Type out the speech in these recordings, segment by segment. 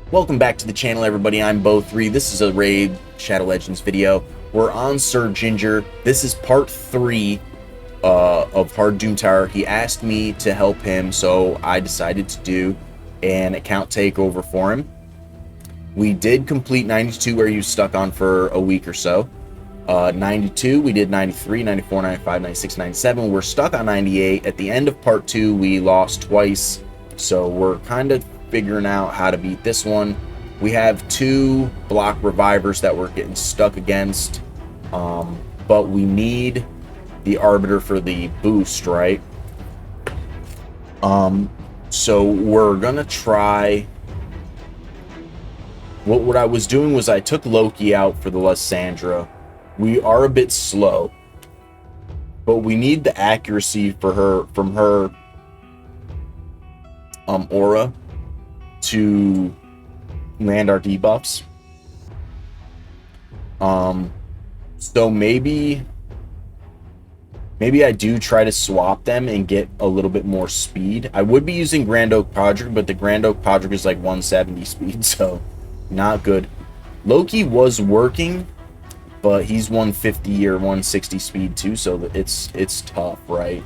Welcome back to the channel, everybody. I'm Bo3. This is a Raid Shadow Legends video. We're on Sir Ginger. This is part 3 of Hard Doom Tower. He asked me to help him, so I decided to do an account takeover for him. We did complete 92, where he was stuck on for a week or so. 92, we did 93, 94, 95, 96, 97. We're stuck on 98. At the end of part 2, we lost twice, so we're kind of figuring out how to beat this one. We have 2 block revivers that we're getting stuck against, but we need the arbiter for the boost, right? So we're gonna try. What I was doing was I took Loki out for the Lysandra. We are a bit slow, but we need the accuracy for her from her aura to land our debuffs. So maybe I do try to swap them and get a little bit more speed. I would be using Grand Oak Podrick, but the Grand Oak Podrick is like 170 speed, so not good. Loki was working, but he's 150 or 160 speed too, so it's tough, right?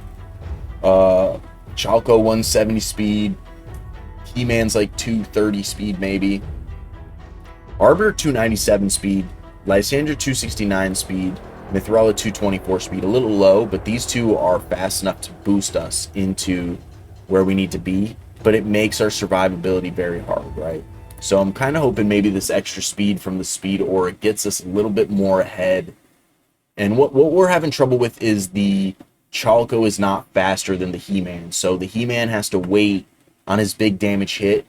Chalco 170 speed. He-Man's like 230 speed, maybe. Arbiter 297 speed. Lysandra 269 speed. Mithrala 224 speed. A little low, but these two are fast enough to boost us into where we need to be. But it makes our survivability very hard, right? So I'm kind of hoping maybe this extra speed from the speed aura gets us a little bit more ahead. And what we're having trouble with is the Chalco is not faster than the He-Man. So the He-Man has to wait on his big damage hit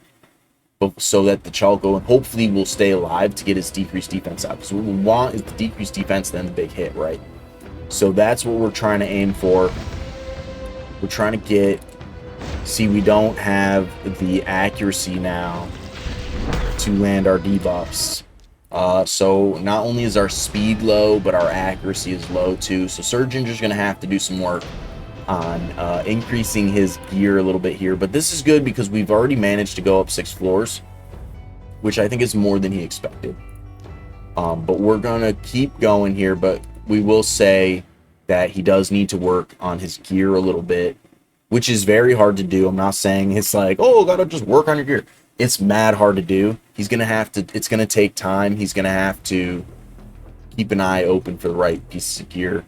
so that the Chalco and hopefully will stay alive to get his decreased defense out. Because what we want is the decreased defense, then the big hit, right? So that's what we're trying to aim for. We're trying to get... See, we don't have the accuracy now to land our debuffs. So not only is our speed low, but our accuracy is low too. So Sir Ginger's going to have to do some work on increasing his gear a little bit here, but this is good because we've already managed to go up 6 floors, which I think is more than he expected. But we're gonna keep going here, but we will say that he does need to work on his gear a little bit, which is very hard to do. I'm not saying it's like, oh, gotta just work on your gear. It's mad hard to do. He's gonna have to, it's gonna take time. He's gonna have to keep an eye open for the right pieces of gear.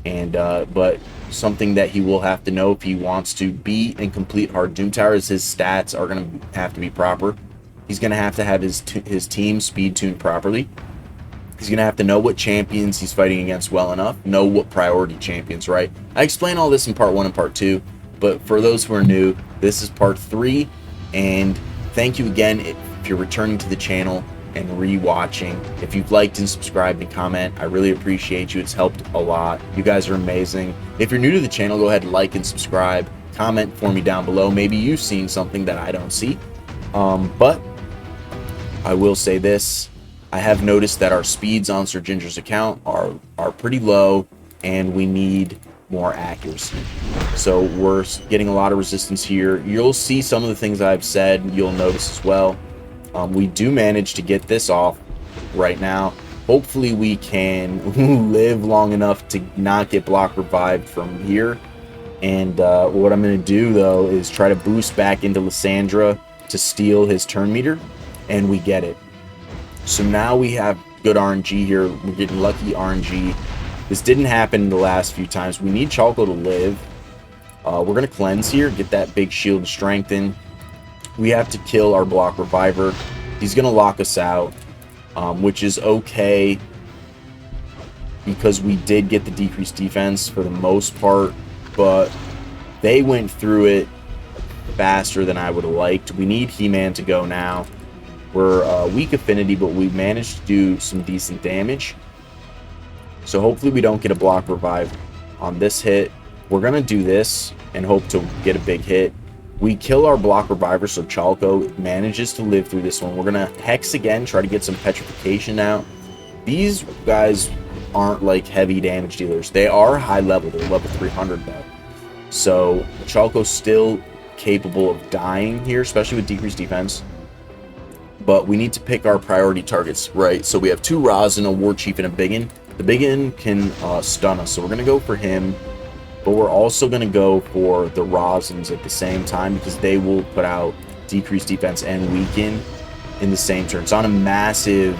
And but something that he will have to know if he wants to beat and complete Hard Doom Tower is his stats are going to have to be proper. He's going to have his team speed tuned properly. He's going to have to know what champions he's fighting against well enough, know what priority champions, right? I explain all this in part 1 and part 2, but for those who are new, this is part 3, and thank you again if you're returning to the channel and re-watching. If you've liked and subscribed and comment, I really appreciate you. It's helped a lot. You guys are amazing. If you're new to the channel, go ahead and like and subscribe. Comment for me down below. Maybe you've seen something that I don't see. But I will say this. I have noticed that our speeds on Sir Ginger's account are pretty low, and we need more accuracy. So we're getting a lot of resistance here. You'll see some of the things I've said. You'll notice as well. We do manage to get this off right now. Hopefully we can live long enough to not get block revived from here. And what I'm going to do, though, is try to boost back into Lysandra to steal his turn meter, and we get it. So now we have good RNG here. We're getting lucky RNG. This didn't happen the last few times. We need Chalco to live. We're going to cleanse here, get that big shield strengthened. We have to kill our block reviver. He's going to lock us out, which is okay because we did get the decreased defense for the most part, but they went through it faster than I would have liked. We need He-Man to go now. We're weak affinity, but we managed to do some decent damage. So hopefully we don't get a block revive on this hit. We're going to do this and hope to get a big hit. We kill our block reviver, so Chalco manages to live through this one. We're going to Hex again, try to get some petrification out. These guys aren't like heavy damage dealers. They are high level. They're level 300 though. So Chalco's still capable of dying here, especially with decreased defense. but we need to pick our priority targets, right? So we have 2 Rosin, a War Chief, and a Biggin. The Biggin can stun us, so we're going to go for him. But we're also going to go for the Rosins at the same time because they will put out decreased defense and weaken in the same turn. It's on a massive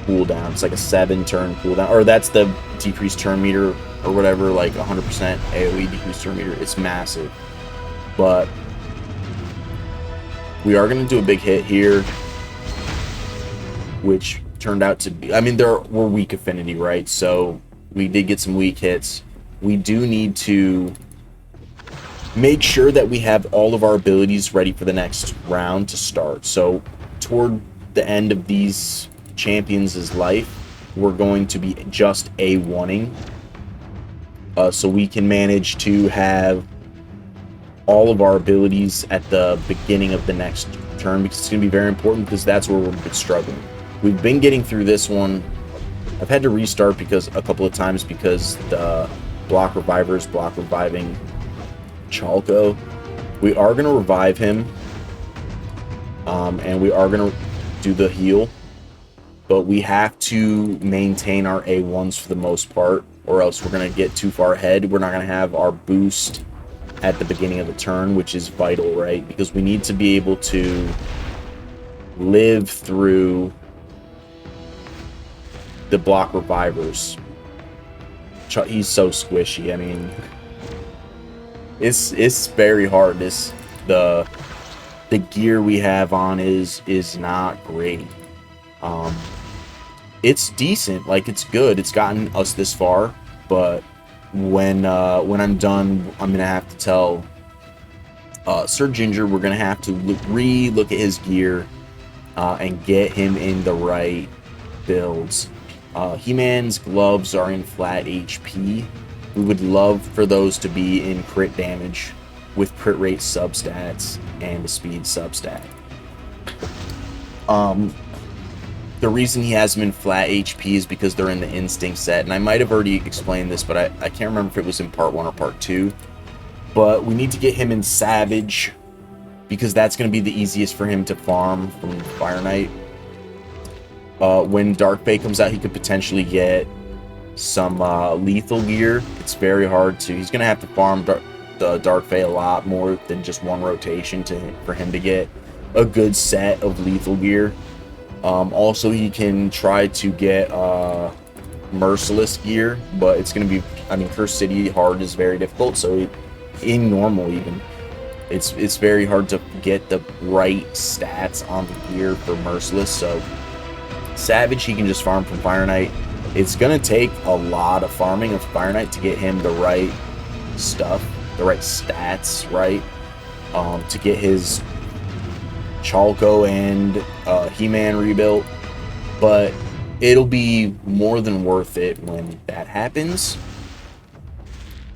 cooldown. It's like a 7-turn cooldown. Or that's the decreased turn meter or whatever, like 100% AoE decreased turn meter. It's massive. But we are going to do a big hit here, which turned out to be... I mean, we're weak affinity, right? So we did get some weak hits. We do need to make sure that we have all of our abilities ready for the next round to start. So toward the end of these champions' life, we're going to be just A1ing. So we can manage to have all of our abilities at the beginning of the next turn, because it's going to be very important, because that's where we've been struggling. We've been getting through this one. I've had to restart a couple of times because the block revivers block reviving Chalco. We are going to revive him, and we are going to do the heal, but we have to maintain our A1s for the most part, or else we're going to get too far ahead. We're not going to have our boost at the beginning of the turn, which is vital, right? Because we need to be able to live through the block revivers. He's so squishy. I mean, it's very hard. The gear we have on is not great. It's decent, like it's good. It's gotten us this far, but when I'm done, I'm gonna have to tell Sir Ginger we're gonna have to look at his gear and get him in the right builds. He-Man's gloves are in flat HP. We would love for those to be in crit damage with crit rate substats and a speed substat. The reason he has them in flat HP is because they're in the Instinct set, and I might have already explained this, but I can't remember if it was in part 1 or part 2. But we need to get him in Savage, because that's going to be the easiest for him to farm from Fire Knight. When Dark Fey comes out, he could potentially get some lethal gear. It's very hard to... He's going to have to farm the Dark Fey a lot more than just one rotation for him to get a good set of lethal gear. Also, he can try to get Merciless gear, but it's going to be... I mean, Cursed City hard is very difficult, so in normal even, it's very hard to get the right stats on the gear for Merciless, so... Savage, he can just farm from Fire Knight. It's going to take a lot of farming of Fire Knight to get him the right stuff, the right stats, right? To get his Chalco and He-Man rebuilt. But it'll be more than worth it when that happens.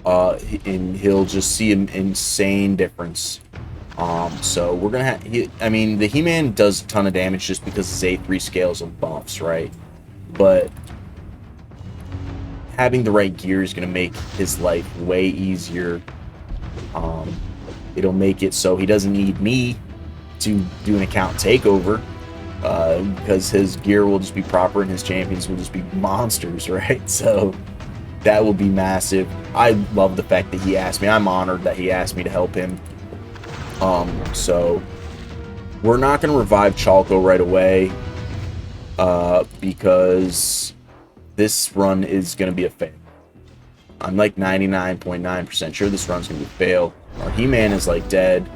And he'll just see an insane difference. So we're gonna have... I mean, the He-Man does a ton of damage just because his A3 scales of buffs, right? But having the right gear is gonna make his life way easier. It'll make it so he doesn't need me to do an account takeover, because his gear will just be proper and his champions will just be monsters, right? So that will be massive. I love the fact that he asked me. I'm honored that he asked me to help him. So we're not going to revive Chalco right away, because this run is going to be a fail. I'm like 99.9% sure this run's going to be a fail. Our He-Man is like dead,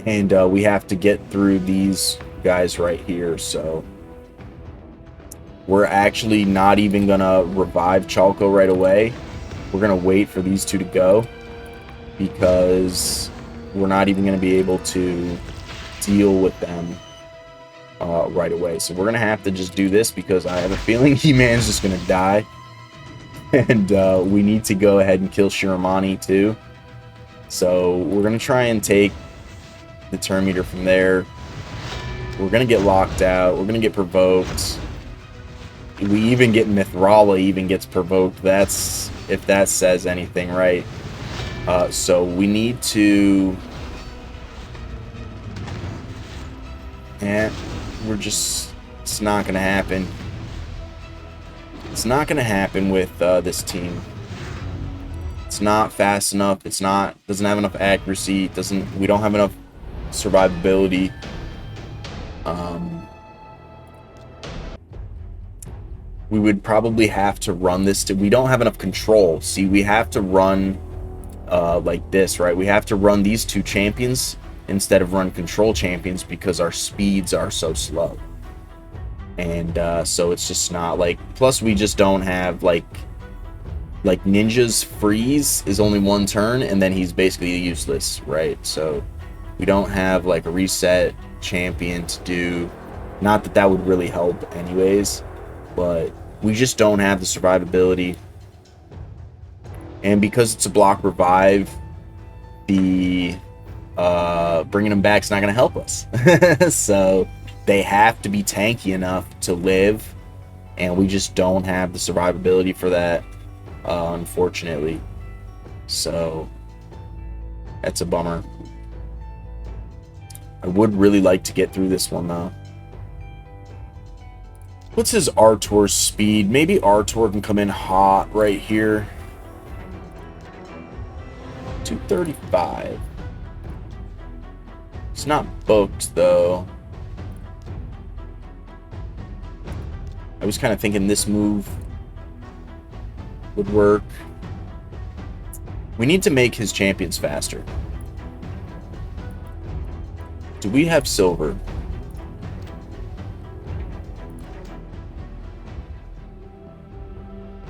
and we have to get through these guys right here, so we're actually not even going to revive Chalco right away. We're going to wait for these two to go, because we're not even going to be able to deal with them right away. So we're going to have to just do this, because I have a feeling He-Man's just going to die. And we need to go ahead and kill Shiramani too. So we're going to try and take the turn meter from there. We're going to get locked out. We're going to get provoked. We even get Mithrala even gets provoked. That's, if that says anything, right? So we need to Yeah, it's not going to happen. It's not going to happen with this team. It's not fast enough. Doesn't have enough accuracy. We don't have enough survivability. We would probably have to run this we don't have enough control. See, we have to run like this, right? We have to run these two champions instead of run control champions because our speeds are so slow. And so it's just not like, plus we just don't have like Ninja's freeze is only one turn and then he's basically useless, right? So we don't have like a reset champion to do. Not that that would really help anyways, but we just don't have the survivability. And because it's a block revive, the bringing them back is not going to help us. So they have to be tanky enough to live, and we just don't have the survivability for that, unfortunately. So that's a bummer. I would really like to get through this one, though. What's his Artor's speed? Maybe Artor can come in hot right here. 235. It's not booked, though. I was kind of thinking this move would work. We need to make his champions faster. Do we have silver?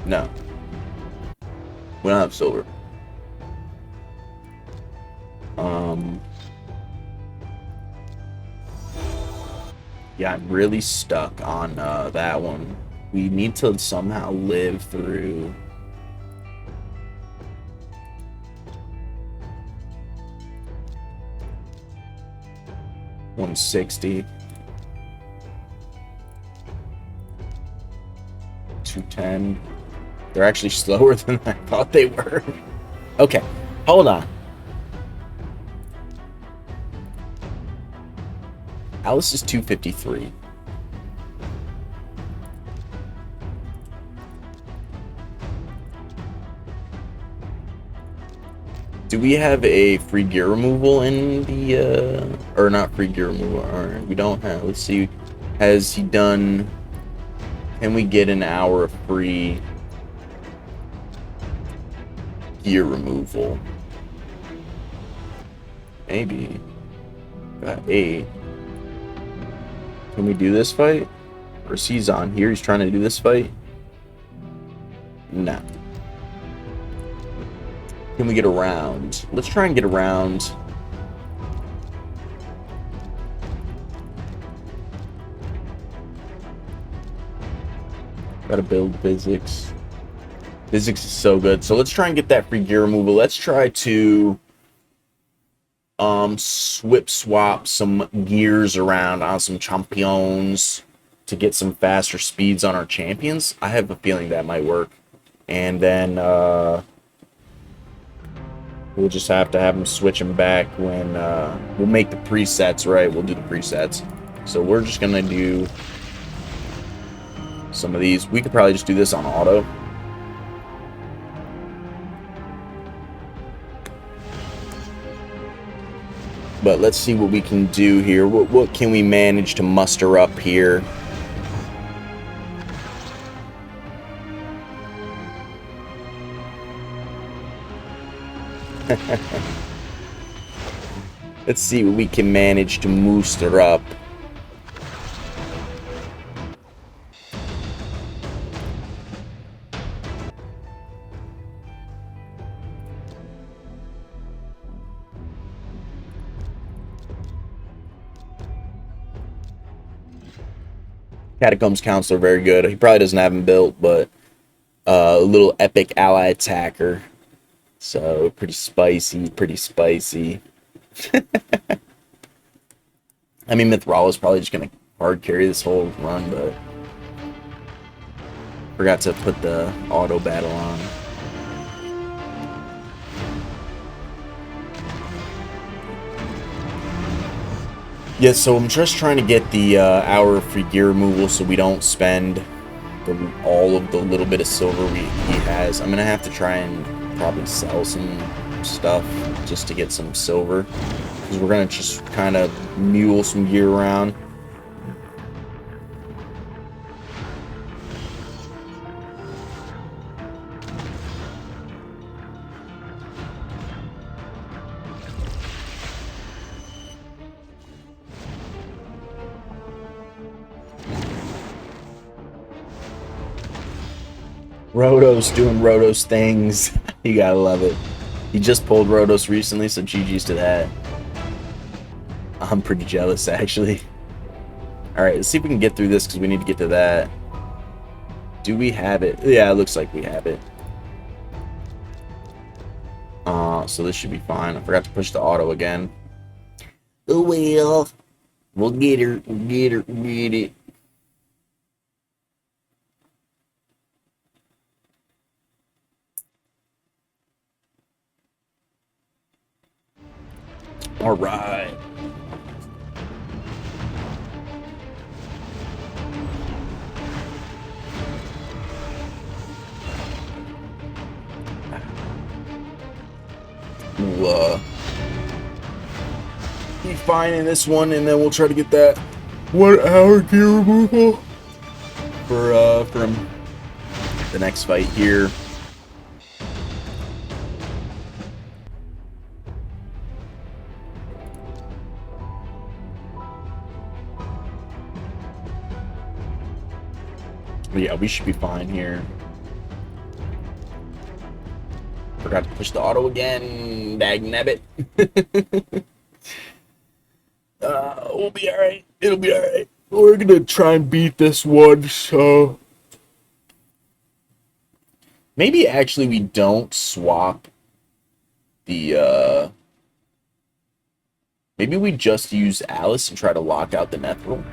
No. We don't have silver. Yeah, I'm really stuck on that one. We need to somehow live through. $160. 210. They're actually slower than I thought they were. Okay, hold on. Alice is 253. Do we have a free gear removal in the, or not free gear removal, or we don't have, let's see, has he done, can we get an hour of free gear removal? Maybe. Got 8. Can we do this fight? Or is he's on here? He's trying to do this fight? No. Can we get around? Let's try and get around. Gotta build physics. Physics is so good. So let's try and get that free gear removal. Let's try to swap some gears around on some champions to get some faster speeds on our champions. I have a feeling that might work. And then we'll just have to have them switch them back when we'll make the presets, right? We'll do the presets. So we're just gonna do some of these. We could probably just do this on auto. But let's see what we can do here. What can we manage to muster up here? Let's see what we can manage to muster up. Catacombs Counselor, very good. He probably doesn't have him built, but a little epic ally attacker. So, pretty spicy, pretty spicy. I mean, Mithril is probably just going to hard carry this whole run, but forgot to put the auto battle on. Yeah, so I'm just trying to get the hour of free gear removal so we don't spend all of the little bit of silver he has. I'm gonna have to try and probably sell some stuff just to get some silver, because we're gonna just kind of mule some gear around. Roto's doing Roto's things. You gotta love it. He just pulled Rotos recently, so GG's to that. I'm pretty jealous, actually. Alright, let's see if we can get through this, because we need to get to that. Do we have it? Yeah, it looks like we have it. So this should be fine. I forgot to push the auto again. Oh well. We'll get her. We'll get her. We'll get it. All right. We'll be fine in this one, and then we'll try to get that 1 hour gear removal for from the next fight here. Yeah, we should be fine here. Forgot to push the auto again. Dagnabbit. We'll be alright. It'll be alright. We're gonna try and beat this one, so... Maybe actually we don't swap the, Maybe we just use Alice and try to lock out the Nethril.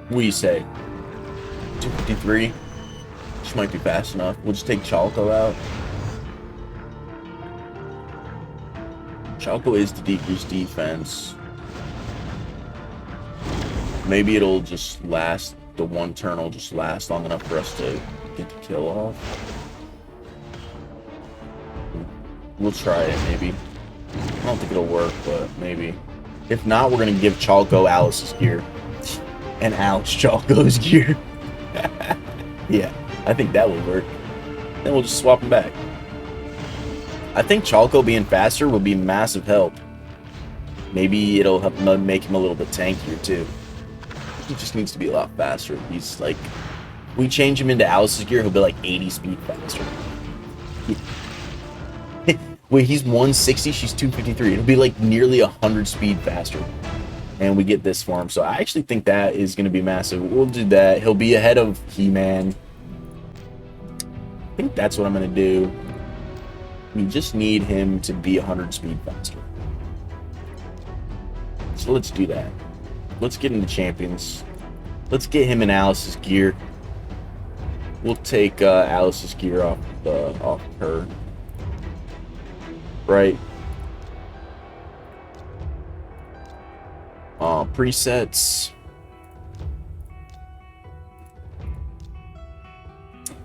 What do you say? 253? She might be fast enough. We'll just take Chalco out. Chalco is to decrease defense. Maybe it'll just last, the one turn will just last long enough for us to get the kill off. We'll try it, maybe. I don't think it'll work, but maybe. If not, we're going to give Chalco Alice's gear. And Alice Chalco's gear. Yeah, I think that will work. Then we'll just swap them back. I think Chalco being faster will be massive help. Maybe it'll help make him a little bit tankier too. He just needs to be a lot faster. He's like, we change him into Alice's gear, he'll be like 80 speed faster. Wait, he's 160, she's 253. It'll be like nearly 100 speed faster. And we get this for him. So I actually think that is going to be massive. We'll do that. He'll be ahead of He-Man. I think that's what I'm going to do. We just need him to be 100 speed faster. So let's do that. Let's get into champions. Let's get him in Alice's gear. We'll take Alice's gear off her. Right. Presets.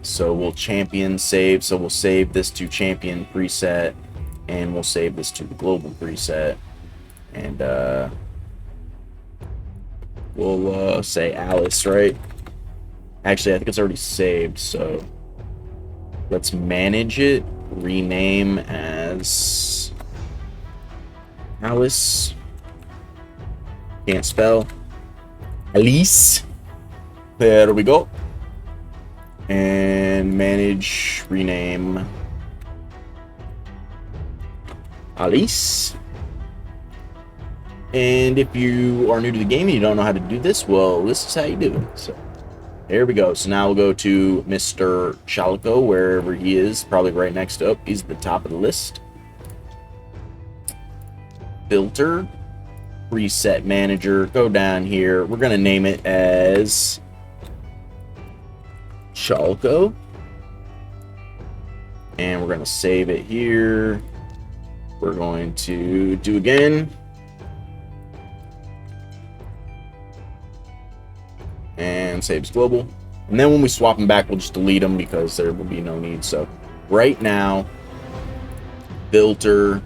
So we'll champion save. So we'll save this to champion preset, and we'll save this to the global preset, and we'll say Alice, right? Actually, I think it's already saved, so let's manage it. Rename as Alice. Can't spell. Alice. There we go. And manage, rename Alice. And if you are new to the game and you don't know how to do this, well, this is how you do it. So there we go. So now we'll go to Mr. Chalco, wherever he is, probably right next up. He's at the top of the list. Filter. Preset manager. Go down here. We're going to name it as Chalco. And we're going to save it here. We're going to do again. And saves global. And then when we swap them back, we'll just delete them because there will be no need. So right now, filter,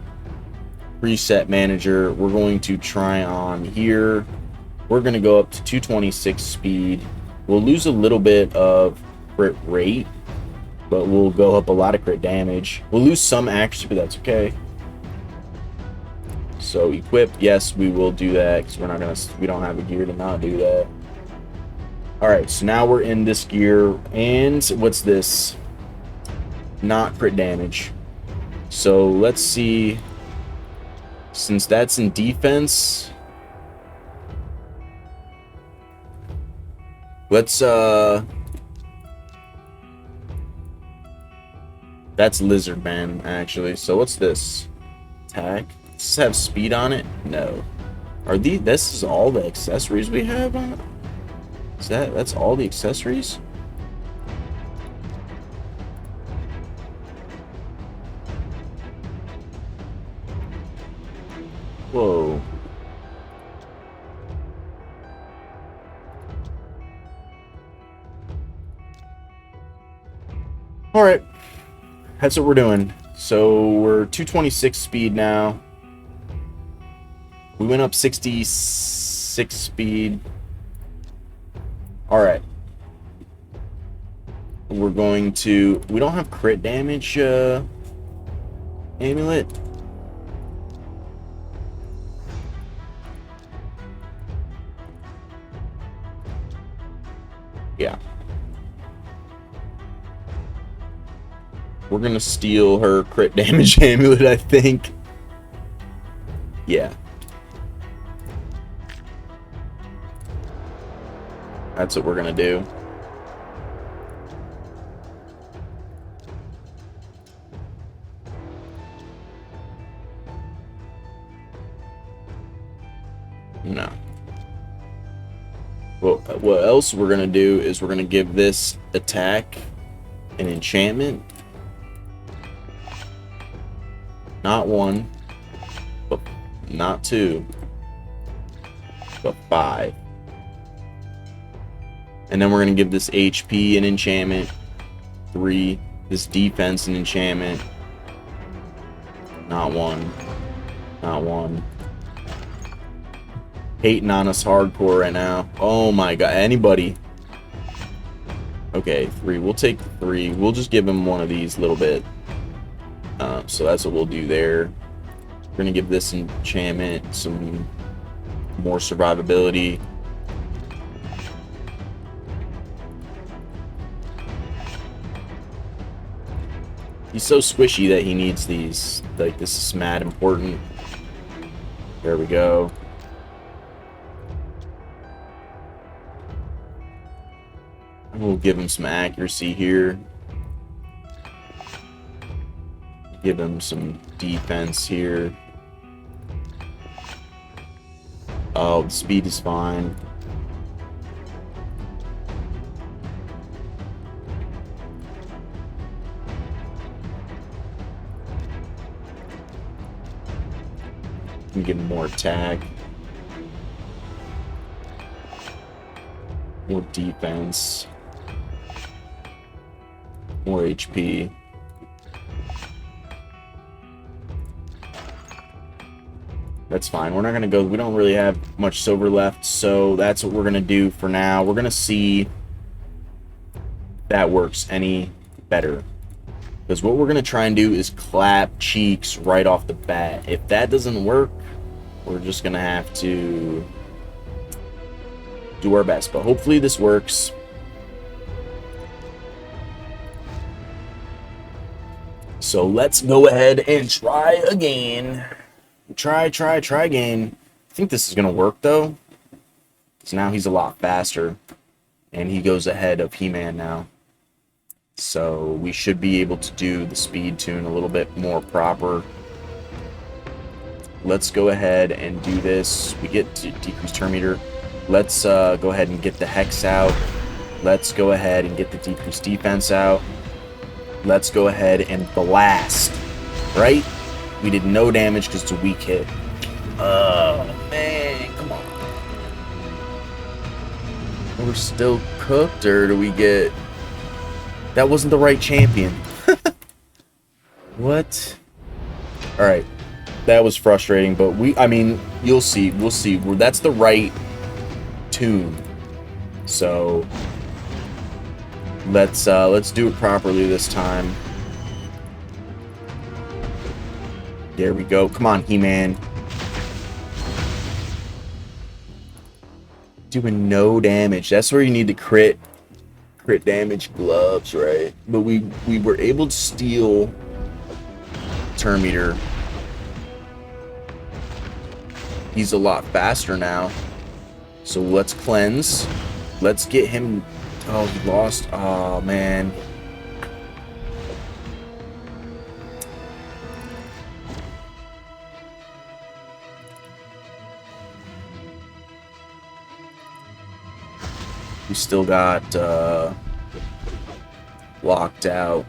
preset manager, we're going to try on here. We're going to go up to 226 speed. We'll lose a little bit of crit rate, but we'll go up a lot of crit damage. We'll lose some accuracy, but that's okay. So equip, yes, we will do that because we don't have a gear to not do that. All right, so now we're in this gear, and what's this? Not crit damage. So let's see. Since that's in defense, let's that's lizard man actually. So what's this? Attack. Does this have speed on it? No. Are these? This is all the accessories we have on it. Is that's all the accessories? Whoa. All right. That's what we're doing. So we're 226 speed now. We went up 66 speed. All right. We're going to... We don't have crit damage amulet. Yeah. We're going to steal her crit damage amulet, I think. Yeah. That's what we're going to do. No. Well, what else we're going to do is we're going to give this attack an enchantment. Not 1, but not 2, but 5. And then we're going to give this HP an enchantment. 3. This defense an enchantment. Not 1. Not 1. Hating on us hardcore right now. Oh my god. Anybody? Okay, 3. We'll take 3. We'll just give him one of these little bit. So that's what we'll do there. We're going to give this enchantment some more survivability. He's so squishy that he needs these. Like, this is mad important. There we go. We'll give him some accuracy here. Give him some defense here. Oh, the speed is fine. Can give him more attack. More defense. More HP. That's fine. We're not going to go... We don't really have much silver left, so that's what we're going to do for now. We're going to see if that works any better. Because what we're going to try and do is clap cheeks right off the bat. If that doesn't work, we're just going to have to do our best. But hopefully this works. So let's go ahead and try again. Try again. I think this is going to work, though. So now he's a lot faster. And he goes ahead of He-Man now. So we should be able to do the speed tune a little bit more proper. Let's go ahead and do this. We get to decrease turn meter. Let's go ahead and get the Hex out. Let's go ahead and get the decreased defense out. Let's go ahead and blast. Right? We did no damage because it's a weak hit. Oh, man. Come on. We're still cooked, or do we get... That wasn't the right champion. What? Alright. That was frustrating, but I mean, you'll see. We'll see. That's the right tune. So, let's do it properly this time. There we go. Come on, He-Man. Doing no damage. That's where you need to crit damage gloves, right? But we were able to steal Turn Meter. He's a lot faster now. So let's cleanse. Let's get him. Oh, he lost. Oh, man. We still got locked out.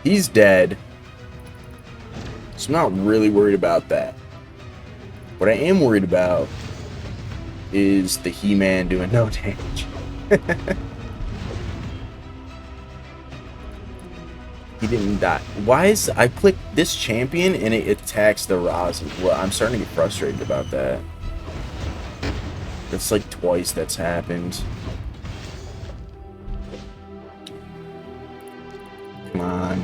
He's dead. So I'm not really worried about that. What I am worried about is the He-Man doing no damage. He didn't die. Why is... I clicked this champion and it attacks the Rosin. Well, I'm starting to get frustrated about that. That's like twice that's happened. Come on.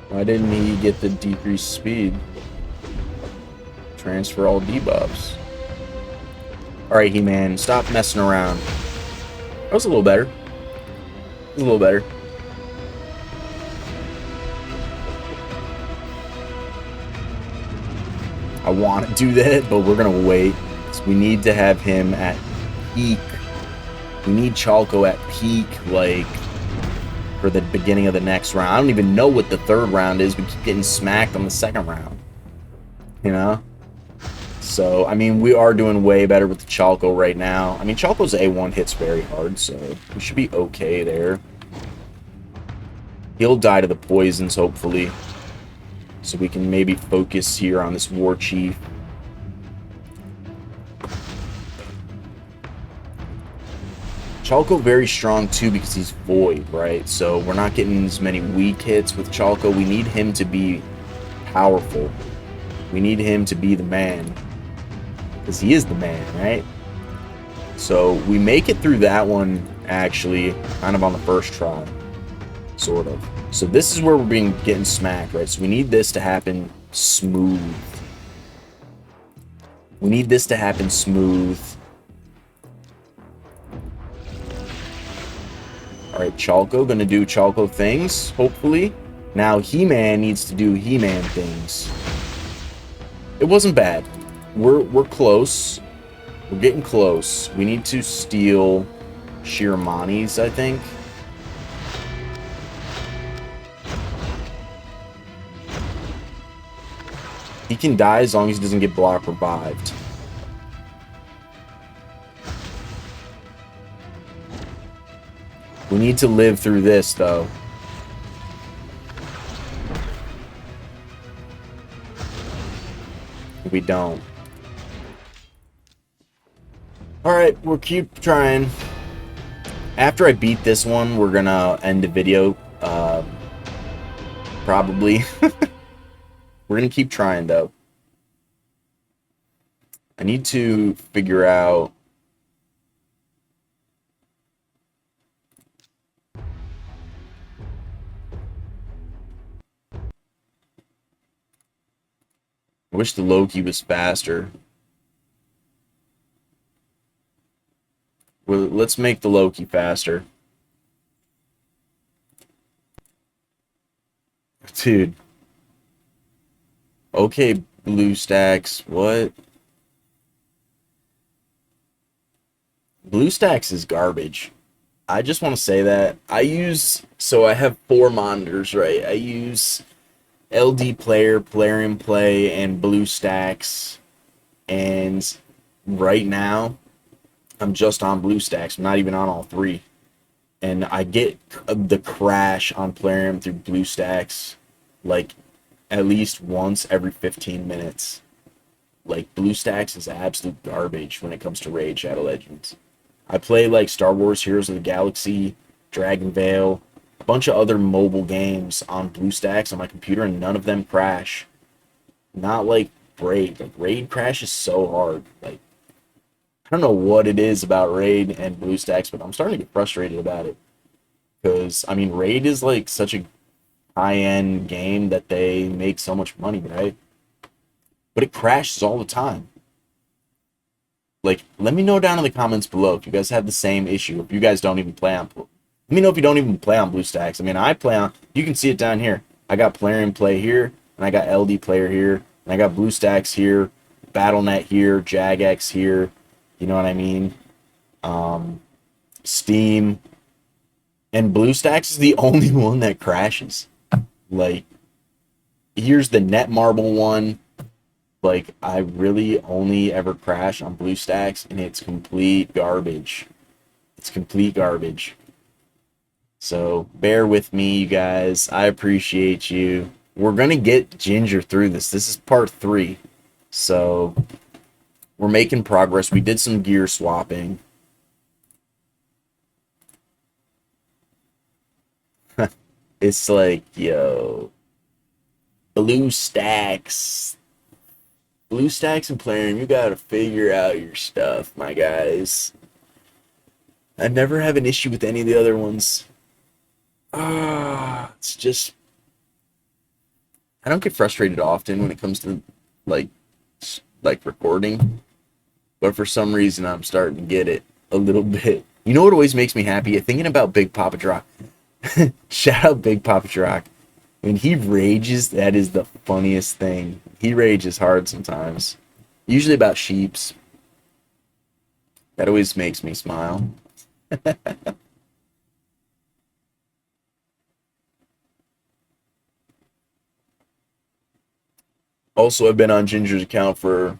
Why didn't he get the decreased speed? Transfer all debuffs. Alright, He-Man, stop messing around. That was a little better. A little better. I want to do that, but we're going to wait. So we need to have him at peak. We need Chalco at peak, like... for the beginning of the next round. I don't even know what the third round is. We keep getting smacked on the second round. You know? So, I mean, we are doing way better with the Chalco right now. I mean, Chalco's A1 hits very hard, so we should be okay there. He'll die to the poisons, hopefully. So we can maybe focus here on this War Chief. Chalco very strong too because he's void, right? So we're not getting as many weak hits with Chalco. We need him to be powerful. We need him to be the man. Because he is the man, right? So we make it through that one, actually, kind of on the first try. Sort of. So this is where we're getting smacked, right? So we need this to happen smooth. We need this to happen smooth. Alright, Chalco gonna do Chalco things, hopefully. Now He-Man needs to do He-Man things. It wasn't bad. We're close. We're getting close. We need to steal Shiramani's, I think. He can die as long as he doesn't get block revived. We need to live through this, though. We don't. Alright, we'll keep trying. After I beat this one, we're gonna end the video. Probably. We're gonna keep trying, though. I need to figure out... I wish the Loki was faster. Well, let's make the Loki faster. Dude. Okay, BlueStacks. What? BlueStacks is garbage. I just want to say that. So I have 4 monitors, right? I use LD player, Plarium play, and blue stacks. And right now, I'm just on blue stacks. I'm not even on all three. And I get the crash on Plarium through blue stacks like at least once every 15 minutes. Like, blue stacks is absolute garbage when it comes to Raid Shadow Legends. I play like Star Wars Heroes of the Galaxy, Dragon Veil, a bunch of other mobile games on blue stacks on my computer, and none of them crash. Not like Raid. Like, Raid crashes so hard. Like, I don't know what it is about Raid and BlueStacks, but I'm starting to get frustrated about it. Because, I mean, Raid is like such a high-end game that they make so much money, right? But it crashes all the time. Like, let me know down in the comments below if you guys have the same issue. If you guys don't even play on... Let me know if you don't even play on BlueStacks. I mean, I play on... You can see it down here. I got Plarium play here, and I got LD player here, and I got BlueStacks here, BattleNet here, Jagex here. You know what I mean? Steam. And BlueStacks is the only one that crashes. Like, here's the Netmarble one. Like, I really only ever crash on BlueStacks, and it's complete garbage. It's complete garbage. So, bear with me, you guys. I appreciate you. We're going to get Ginger through this. This is part 3. So, we're making progress. We did some gear swapping. It's like, yo, BlueStacks and Plarium, you gotta figure out your stuff, my guys. I never have an issue with any of the other ones. It's just, I don't get frustrated often when it comes to like recording, but for some reason I'm starting to get it a little bit. You know what always makes me happy? Thinking about Big Papa Drock. Shout out Big Papa Drock. When he rages, that is the funniest thing. He rages hard sometimes. Usually about sheeps. That always makes me smile. Also, I've been on Ginger's account for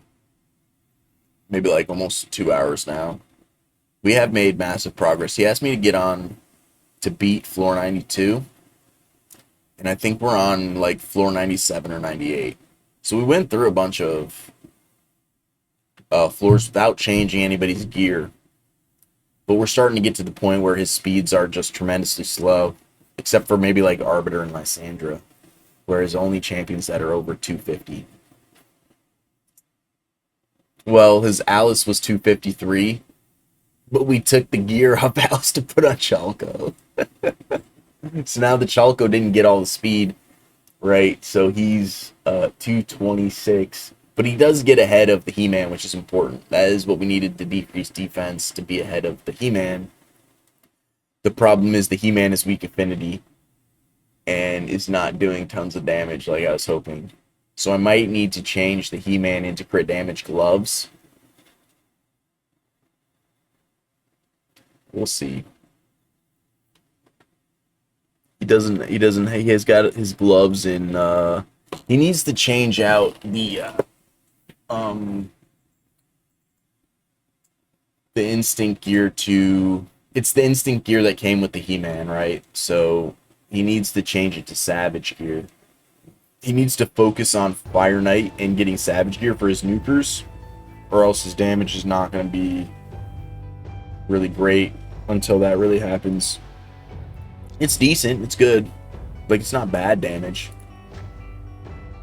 maybe like almost 2 hours now. We have made massive progress. He asked me to get on to beat floor 92. And I think we're on like floor 97 or 98. So we went through a bunch of floors without changing anybody's gear. But we're starting to get to the point where his speeds are just tremendously slow. Except for maybe like Arbiter and Lysandra. Whereas only champions that are over 250. Well, his Alice was 253. But we took the gear off Alice to put on Chalco. So now the Chalco didn't get all the speed, right? So he's 226. But he does get ahead of the He-Man, which is important. That is what we needed to decrease defense, to be ahead of the He-Man. The problem is the He-Man is weak affinity and is not doing tons of damage like I was hoping. So I might need to change the He-Man into crit damage gloves. We'll see. He has got his gloves in, he needs to change out the instinct gear to, it's the instinct gear that came with the He-Man, right? So he needs to change it to Savage gear. He needs to focus on Fire Knight and getting Savage gear for his nukers, or else his damage is not going to be really great until that really happens. It's decent, it's good. Like, it's not bad damage.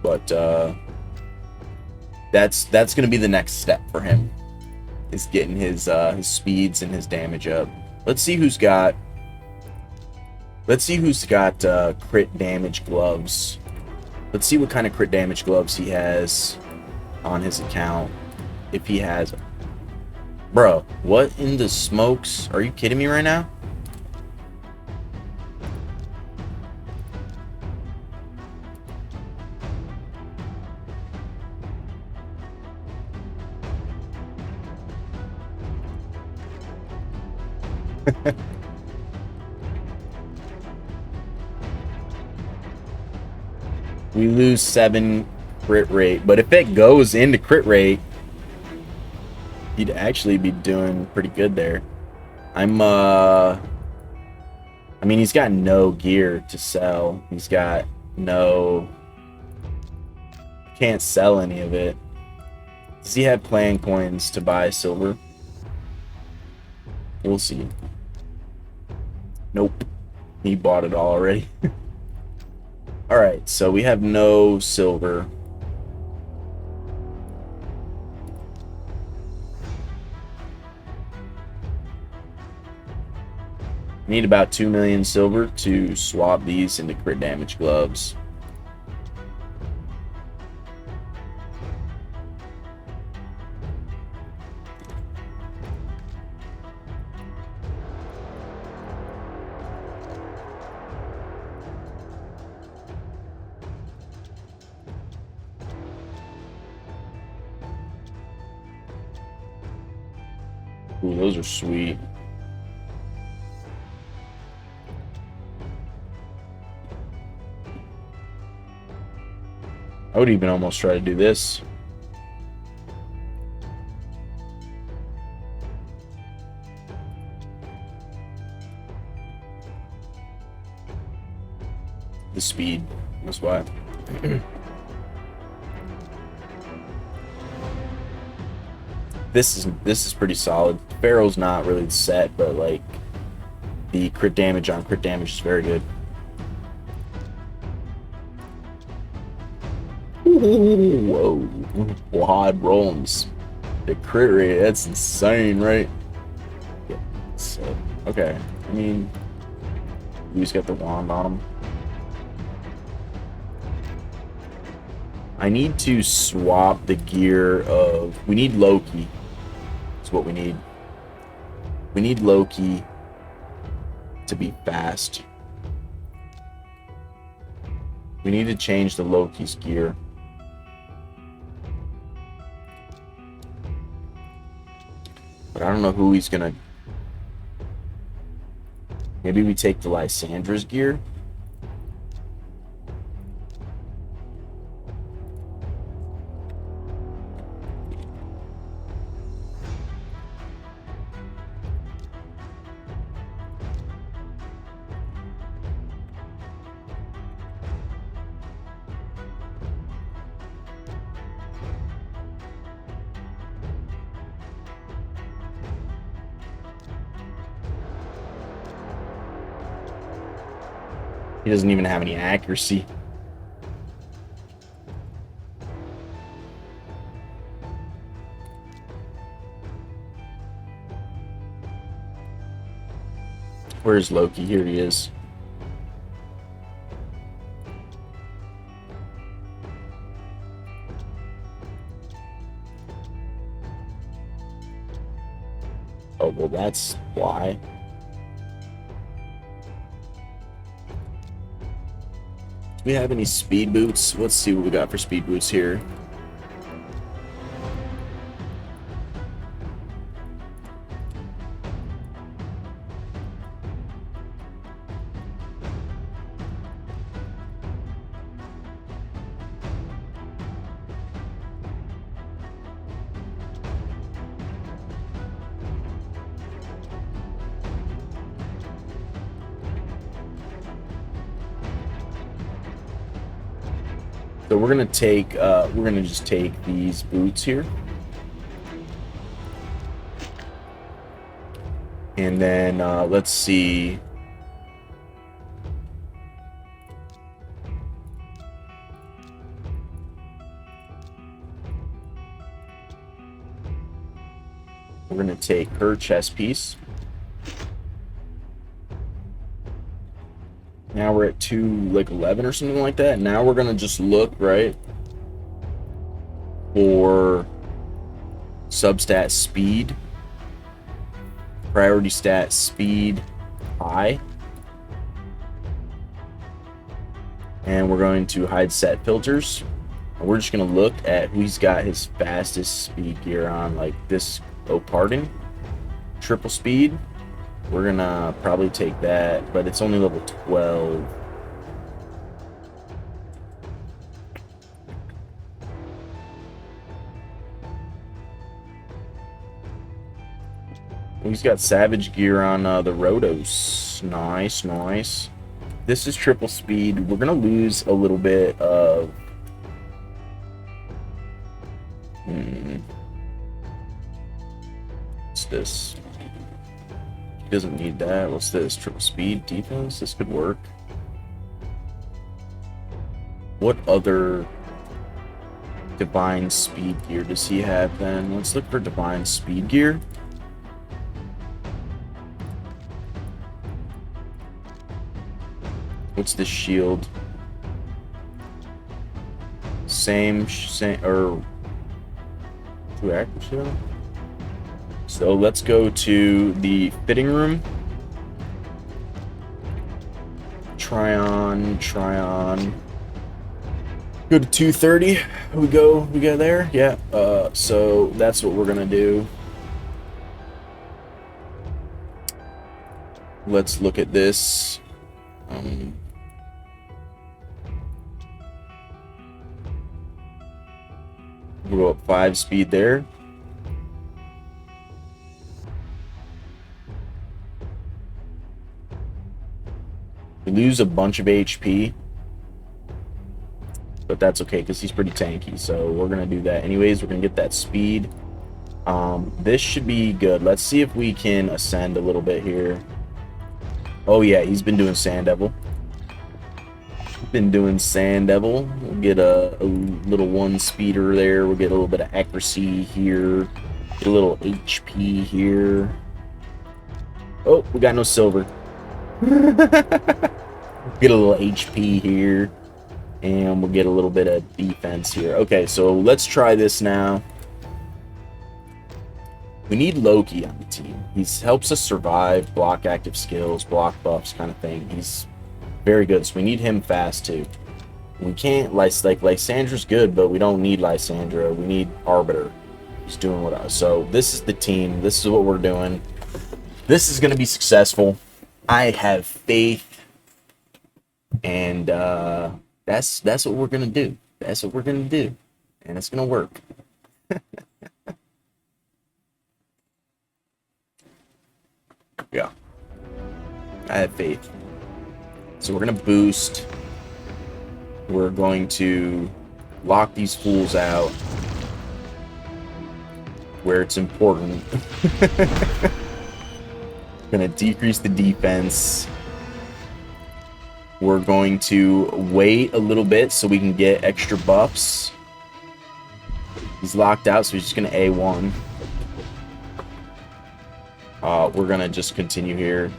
But that's going to be the next step for him, is getting his speeds and his damage up. Let's see who's got crit damage gloves. Let's see what kind of crit damage gloves he has on his account, if he has. Bro, what in the smokes? Are you kidding me right now? We lose 7 crit rate, but if it goes into crit rate, he'd actually be doing pretty good there. I mean, he's got no gear to sell. He's got no... Can't sell any of it. Does he have plan coins to buy silver? We'll see. Nope. He bought it all already. Alright, so we have no silver. Need about 2 million silver to swap these into crit damage gloves. Ooh, those are sweet. I would even almost try to do this. The speed, that's why. This is pretty solid. Pharaoh's not really set, but like the crit damage on crit damage is very good. Ooh, whoa, quad rolls. The crit rate, that's insane, right? Yeah, so, okay. I mean, he's got the wand on him. I need to swap the gear of... We need Loki. That's what we need. We need Loki to be fast. We need to change the Loki's gear. But I don't know who he's gonna... Maybe we take the Lysandra's gear? He doesn't even have any accuracy. Where's Loki? Here he is. Oh, well, that's why. Do we have any speed boots? Let's see what we got for speed boots here. So we're gonna just take these boots here, and then let's see. We're gonna take her chest piece. Now we're at 11 or something like that. Now we're gonna just look right for substat speed, priority stat speed high, and we're going to hide set filters. And we're just gonna look at who's got his fastest speed gear on, like this. Oh, pardon, triple speed. We're gonna probably take that, but it's only level 12. He's got Savage gear on the Rotos. Nice, nice. This is triple speed. We're going to lose a little bit of... What's this? He doesn't need that. What's this? Triple speed defense? This could work. What other divine speed gear does he have then? Let's look for divine speed gear. What's this shield? Same, or 2 active shield? So let's go to the fitting room. Try on. Go to 230. We go there. Yeah. So that's what we're gonna do. Let's look at this. We'll go up 5 speed there. We lose a bunch of HP, but that's okay because he's pretty tanky, so we're gonna do that anyways. We're gonna get that speed. This should be good. Let's see if we can ascend a little bit here. Oh yeah, he's been doing Sand Devil. We'll get a little 1 speeder there. We'll get a little bit of accuracy here. Get a little HP here. Oh, we got no silver. Get a little HP here. And we'll get a little bit of defense here. Okay, so let's try this now. We need Loki on the team. He helps us survive, block active skills, block buffs kind of thing. He's very good, so we need him fast too. We can't, like Lysandra's good, but we don't need Lysandra. We need Arbiter. He's doing what so this is the team. This is what we're doing. This is going to be successful. I have faith. And that's what we're going to do. That's what we're going to do. And it's going to work. Yeah. I have faith. So we're going to boost. We're going to lock these fools out where it's important. Going to decrease the defense. We're going to wait a little bit so we can get extra buffs. He's locked out, so he's just going to A1. We're going to just continue here.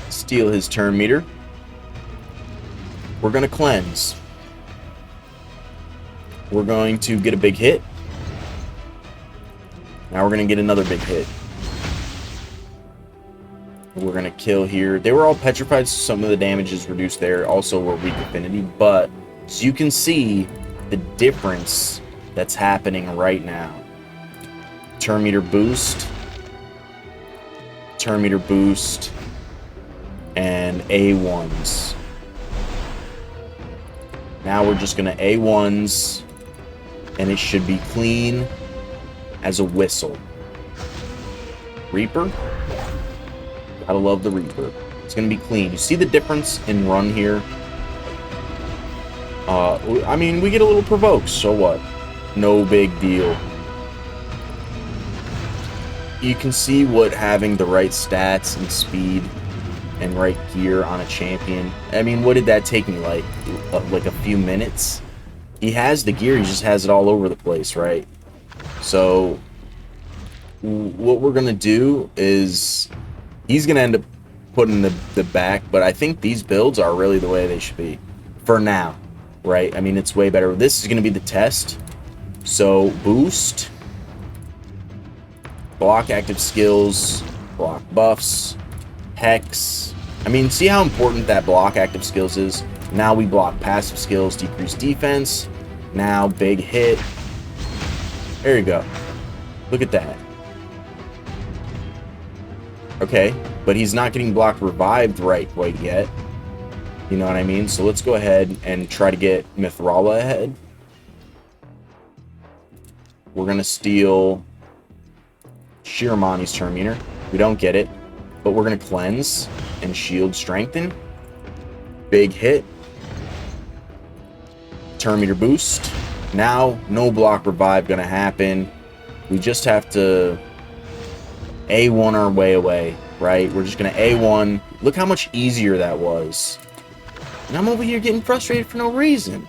Steal his turn meter. We're going to cleanse. We're going to get a big hit. Now we're going to get another big hit. We're going to kill here. They were all petrified, so some of the damage is reduced there. Also, we're weak affinity, but as you can see the difference that's happening right now. Turn meter boost. Turn meter boost. And A1s. Now we're just going to A1s. And it should be clean as a whistle. Reaper. Gotta love the Reaper. It's going to be clean. You see the difference in run here? I mean, we get a little provoked. So what? No big deal. You can see what having the right stats and speed and right gear on a champion. I mean, what did that take me, like a few minutes? He has the gear, he just has it all over the place, right? So what we're gonna do is he's gonna end up putting the back, but I think these builds are really the way they should be for now, right? I mean, it's way better. This is gonna be the test. So boost, block active skills, block buffs, Hex. I mean, see how important that block active skills is? Now we block passive skills, decrease defense. Now big hit. There you go. Look at that. Okay, but he's not getting block revived right quite yet. You know what I mean? So let's go ahead and try to get Mithrala ahead. We're going to steal Shiromani's Turn Meter. We don't get it, but we're going to cleanse and shield strengthen. Big hit. Turn Meter boost. Now, no block revive going to happen. We just have to A1 our way away, right? We're just going to A1. Look how much easier that was. And I'm over here getting frustrated for no reason.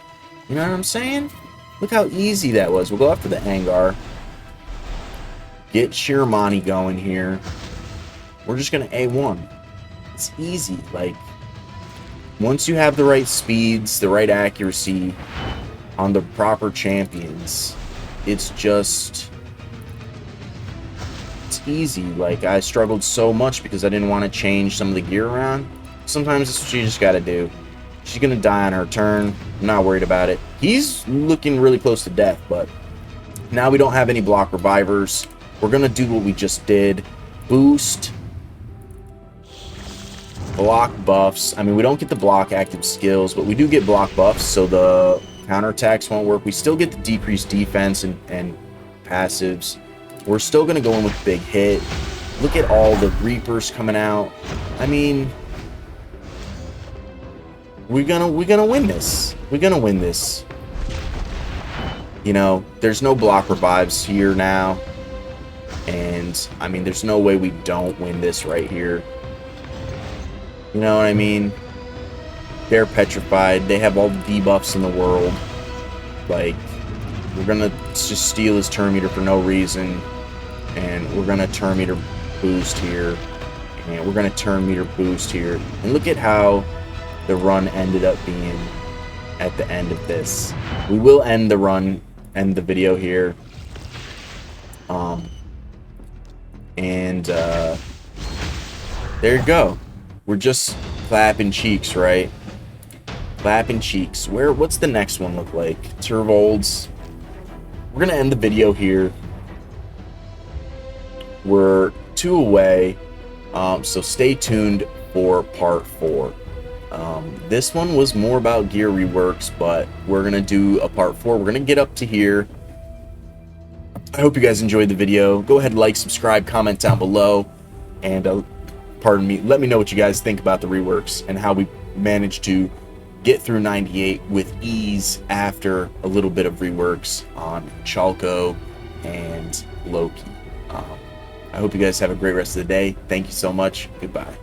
You know what I'm saying? Look how easy that was. We'll go after the Angar. Get Shiromani going here. We're just going to A1. It's easy. Like, once you have the right speeds, the right accuracy on the proper champions, it's just... it's easy. Like, I struggled so much because I didn't want to change some of the gear around. Sometimes it's what you just got to do. She's going to die on her turn. I'm not worried about it. He's looking really close to death, but now we don't have any block revivers. We're going to do what we just did. Boost. Block buffs. I mean, we don't get the block active skills, but we do get block buffs, so the counterattacks won't work. We still get the decreased defense and passives. We're still going to go in with big hit. Look at all the Reapers coming out. I mean... We're gonna win this. We're gonna win this. You know, there's no block revives here now. And, I mean, there's no way we don't win this right here. You know what I mean? They're petrified. They have all the debuffs in the world. Like, we're gonna just steal his turn meter for no reason. And we're gonna turn meter boost here. And we're gonna turn meter boost here. And look at how the run ended up being at the end of this. We will end the run, end the video here. There you go. We're just clapping cheeks, right? Clapping cheeks. What's the next one look like? Turvolds. We're gonna end the video here. We're 2 away, so stay tuned for part 4. This one was more about gear reworks, but we're going to do a part 4. We're going to get up to here. I hope you guys enjoyed the video. Go ahead, like, subscribe, comment down below, and pardon me, let me know what you guys think about the reworks and how we managed to get through 98 with ease after a little bit of reworks on Chalco and Loki. I hope you guys have a great rest of the day. Thank you so much. Goodbye.